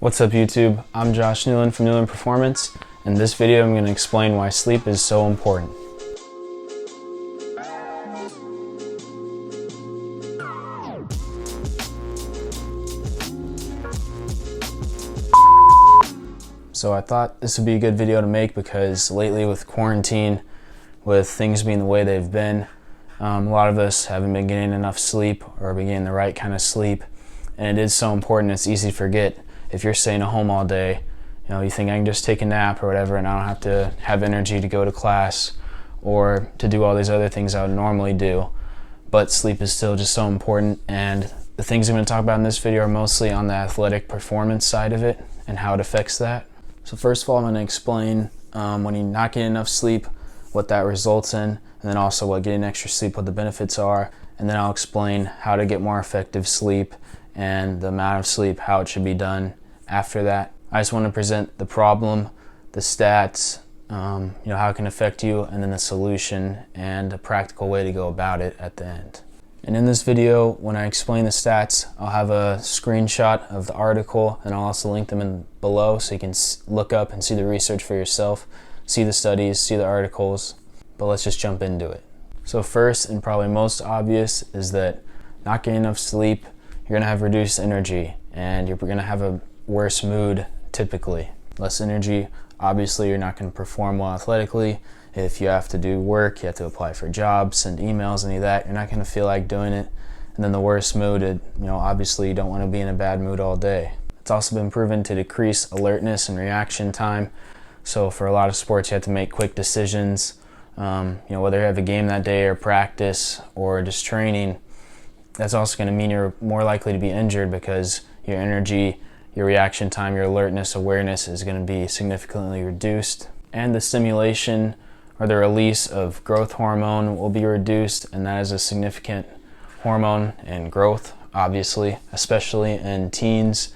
What's up YouTube? I'm Josh Newlin from Newlin Performance. In this video I'm going to explain why sleep is so important. So I thought this would be a good video to make because lately with quarantine, with things being the way they've been, a lot of us haven't been getting enough sleep or been getting the right kind of sleep. And it is so important, it's easy to forget. If you're staying at home all day, you think I can just take a nap or whatever and I don't have to have energy to go to class or to do all these other things I would normally do. But sleep is still just so important, and the things I'm going to talk about in this video are mostly on the athletic performance side of it and how it affects that. So first of all, I'm going to explain when you're not getting enough sleep, what that results in, and then also what getting extra sleep, what the benefits are, and then I'll explain how to get more effective sleep and the amount of sleep, how it should be done after that. I just want to present the problem, the stats, how it can affect you, and then the solution and a practical way to go about it at the end. And in this video, when I explain the stats, I'll have a screenshot of the article and I'll also link them in below so you can look up and see the research for yourself, see the studies, see the articles. But let's just jump into it. So first, and probably most obvious, is that not getting enough sleep, you're going to have reduced energy and you're going to have a worse mood typically. Less energy, obviously you're not going to perform well athletically. If you have to do work, you have to apply for jobs, send emails, any of that, you're not going to feel like doing it. And then the worst mood, obviously you don't want to be in a bad mood all day. It's also been proven to decrease alertness and reaction time. So for a lot of sports, you have to make quick decisions. Whether you have a game that day or practice or just training, that's also going to mean you're more likely to be injured because your energy, your reaction time, your alertness, awareness is going to be significantly reduced. And the stimulation or the release of growth hormone will be reduced, and that is a significant hormone in growth, obviously, especially in teens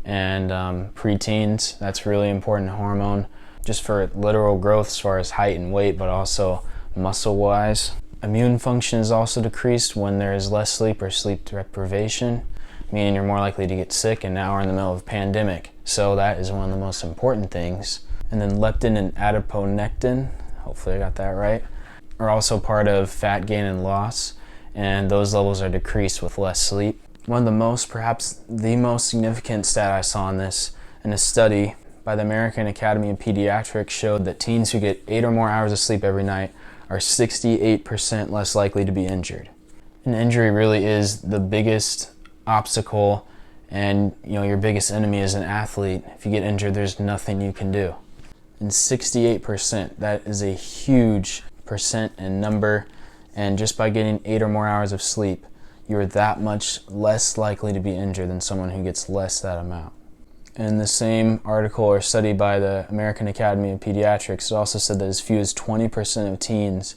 and preteens. That's really important hormone just for literal growth as far as height and weight, but also muscle-wise. Immune function is also decreased when there is less sleep or sleep deprivation, meaning you're more likely to get sick, and now we're in the middle of a pandemic. So that is one of the most important things. And then leptin and adiponectin, hopefully I got that right, are also part of fat gain and loss, and those levels are decreased with less sleep. One of the most, perhaps the most significant stat I saw in a study by the American Academy of Pediatrics showed that teens who get 8 or more hours of sleep every night are 68% less likely to be injured. An injury really is the biggest obstacle, and your biggest enemy as an athlete. If you get injured, there's nothing you can do. And 68%, that is a huge percent and number, and just by getting 8 or more hours of sleep, you're that much less likely to be injured than someone who gets less that amount. In the same article or study by the American Academy of Pediatrics, it also said that as few as 20% of teens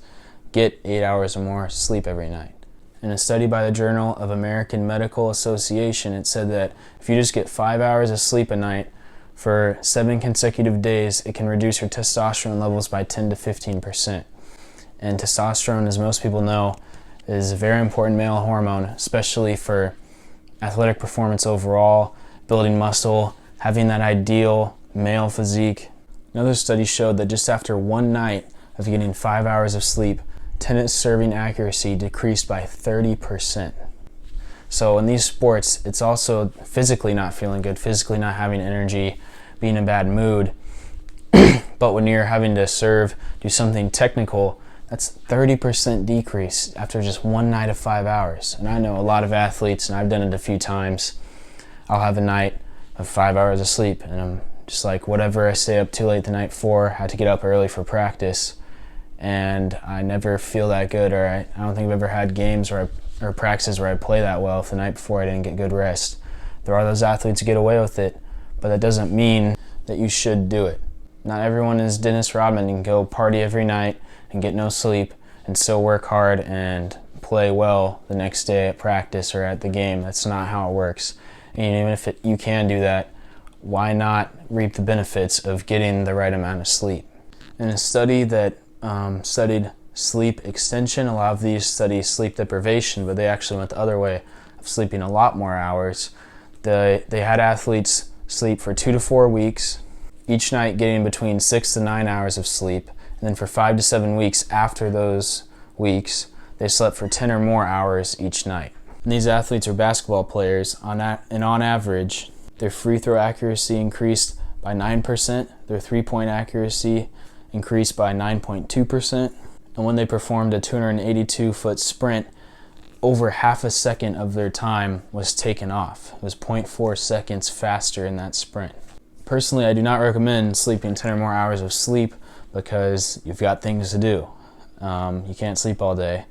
get 8 hours or more sleep every night. In a study by the Journal of American Medical Association, it said that if you just get 5 hours of sleep a night for 7 consecutive days, it can reduce your testosterone levels by 10 to 15%. And testosterone, as most people know, is a very important male hormone, especially for athletic performance overall, building muscle, having that ideal male physique. Another study showed that just after one night of getting 5 hours of sleep, tennis serving accuracy decreased by 30%. So in these sports, it's also physically not feeling good, physically not having energy, being in a bad mood. But when you're having to serve, do something technical, that's 30% decrease after just one night of 5 hours. And I know a lot of athletes, and I've done it a few times, I'll have a night of 5 hours of sleep and I'm just like, whatever, I stay up too late the night before, had to get up early for practice, and I never feel that good, or I don't think I've ever had games or practices where I play that well if the night before I didn't get good rest. There are those athletes who get away with it, but that doesn't mean that you should do it. Not everyone is Dennis Rodman and can go party every night and get no sleep and still work hard and play well the next day at practice or at the game. That's not how it works. And even if you can do that, why not reap the benefits of getting the right amount of sleep? In a study that studied sleep extension, a lot of these study sleep deprivation, but they actually went the other way of sleeping a lot more hours. They had athletes sleep for 2 to 4 weeks, each night getting between 6 to 9 hours of sleep, and then for 5 to 7 weeks after those weeks, they slept for 10 or more hours each night. And these athletes are basketball players, and on average, their free throw accuracy increased by 9%, their three-point accuracy increased by 9.2%, and when they performed a 282-foot sprint, over half a second of their time was taken off. It was 0.4 seconds faster in that sprint. Personally, I do not recommend sleeping 10 or more hours of sleep because you've got things to do. You can't sleep all day.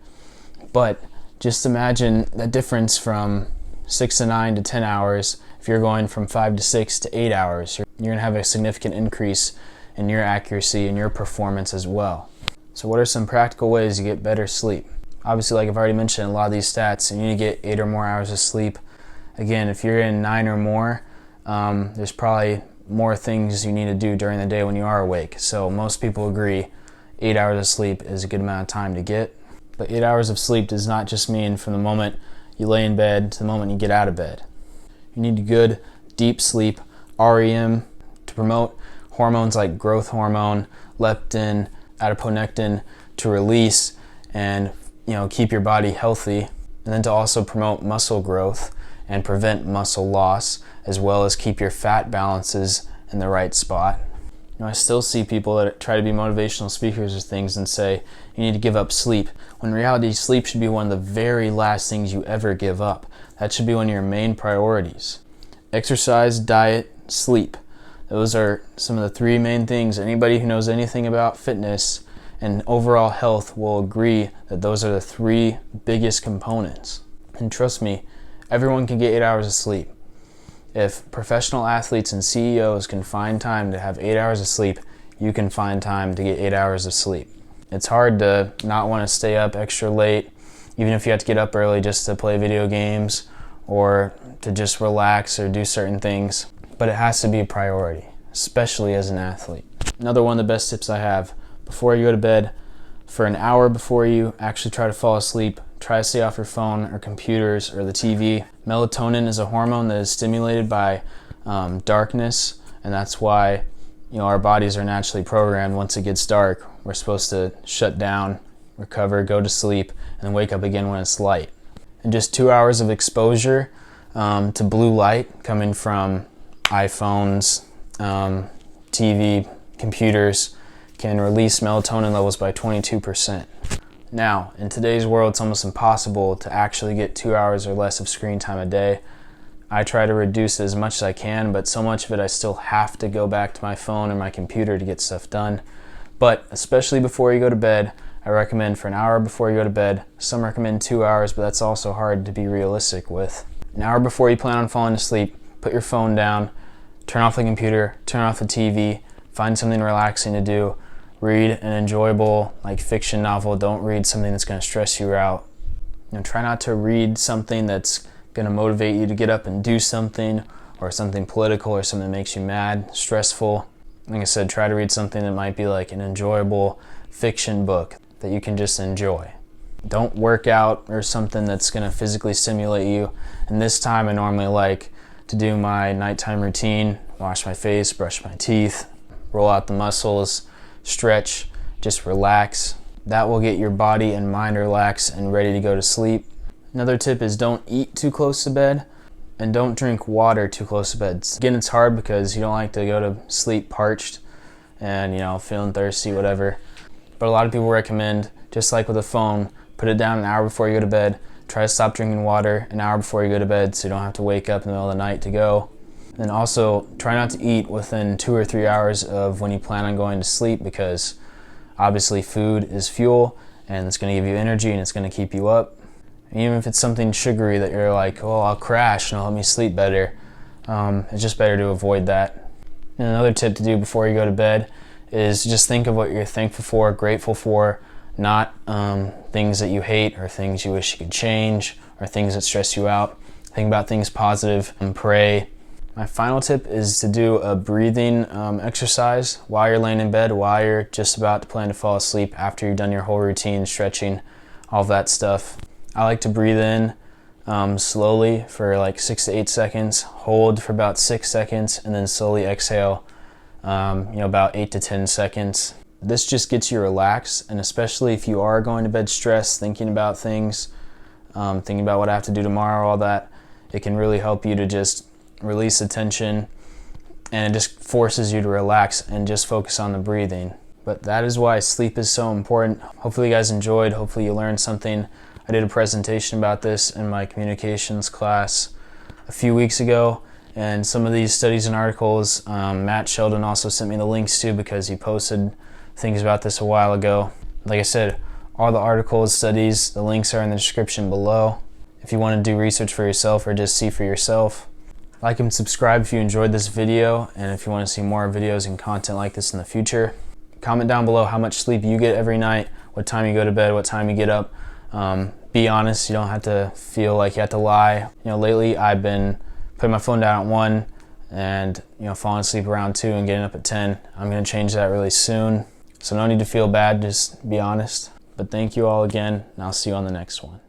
But just imagine the difference from 6 to 9 to 10 hours. If you're going from 5 to 6 to 8 hours, you're going to have a significant increase in your accuracy and your performance as well. So what are some practical ways to get better sleep? Obviously, like I've already mentioned, a lot of these stats, you need to get 8 or more hours of sleep. Again, if you're in 9 or more, there's probably more things you need to do during the day when you are awake. So most people agree 8 hours of sleep is a good amount of time to get. But 8 hours of sleep does not just mean from the moment you lay in bed to the moment you get out of bed. You need good, deep sleep, REM, to promote hormones like growth hormone, leptin, adiponectin to release and keep your body healthy, and then to also promote muscle growth and prevent muscle loss, as well as keep your fat balances in the right spot. I still see people that try to be motivational speakers or things and say you need to give up sleep, when in reality sleep should be one of the very last things you ever give up. That should be one of your main priorities. Exercise, diet, sleep. Those are some of the 3 main things. Anybody who knows anything about fitness and overall health will agree that those are the 3 biggest components. And trust me, everyone can get 8 hours of sleep. If professional athletes and CEOs can find time to have 8 hours of sleep, you can find time to get 8 hours of sleep. It's hard to not want to stay up extra late, even if you have to get up early just to play video games or to just relax or do certain things. But it has to be a priority, especially as an athlete. Another one of the best tips I have: before you go to bed, for an hour before you actually try to fall asleep, try to stay off your phone or computers or the TV. Melatonin is a hormone that is stimulated by darkness, and that's why our bodies are naturally programmed. Once it gets dark, we're supposed to shut down, recover, go to sleep, and then wake up again when it's light. And just 2 hours of exposure to blue light coming from iPhones, TV, computers can release melatonin levels by 22%. Now, in today's world, it's almost impossible to actually get 2 hours or less of screen time a day. I try to reduce it as much as I can, but so much of it I still have to go back to my phone or my computer to get stuff done. But especially before you go to bed, I recommend for an hour before you go to bed. Some recommend 2 hours, but that's also hard to be realistic with. An hour before you plan on falling asleep, put your phone down, turn off the computer, turn off the TV, find something relaxing to do. Read an enjoyable fiction novel. Don't read something that's going to stress you out. Try not to read something that's going to motivate you to get up and do something, or something political or something that makes you mad, stressful. Like I said, try to read something that might be like an enjoyable fiction book that you can just enjoy. Don't work out or something that's going to physically stimulate you. And this time I normally like to do my nighttime routine, wash my face, brush my teeth, roll out the muscles, stretch, just relax. That will get your body and mind relaxed and ready to go to sleep. Another tip is don't eat too close to bed, and don't drink water too close to bed. Again, it's hard because you don't like to go to sleep parched and feeling thirsty, whatever. But a lot of people recommend, just like with a phone, put it down an hour before you go to bed. Try to stop drinking water an hour before you go to bed so you don't have to wake up in the middle of the night to go. And also, try not to eat within 2 or 3 hours of when you plan on going to sleep, because obviously food is fuel and it's going to give you energy and it's going to keep you up. And even if it's something sugary that you're like, oh, I'll crash and it'll help me sleep better, it's just better to avoid that. And another tip to do before you go to bed is just think of what you're thankful for, grateful for, not things that you hate or things you wish you could change or things that stress you out. Think about things positive and pray. My final tip is to do a breathing exercise while you're laying in bed, while you're just about to plan to fall asleep, after you've done your whole routine, stretching, all that stuff. I like to breathe in slowly for like 6 to 8 seconds, hold for about 6 seconds, and then slowly exhale, about 8 to 10 seconds. This just gets you relaxed, and especially if you are going to bed stressed, thinking about things, thinking about what I have to do tomorrow, all that, it can really help you to just release the tension, and it just forces you to relax and just focus on the breathing. But that is why sleep is so important. Hopefully you guys enjoyed. Hopefully you learned something. I did a presentation about this in my communications class a few weeks ago, and some of these studies and articles, Matt Sheldon also sent me the links to because he posted things about this a while ago. Like I said, all the articles, studies, the links are in the description below if you want to do research for yourself or just see for yourself. Like and subscribe if you enjoyed this video, and if you want to see more videos and content like this in the future. Comment down below how much sleep you get every night, what time you go to bed, what time you get up. Be honest, you don't have to feel like you have to lie. Lately I've been putting my phone down at 1 and falling asleep around 2 and getting up at 10. I'm going to change that really soon. So no need to feel bad, just be honest. But thank you all again, and I'll see you on the next one.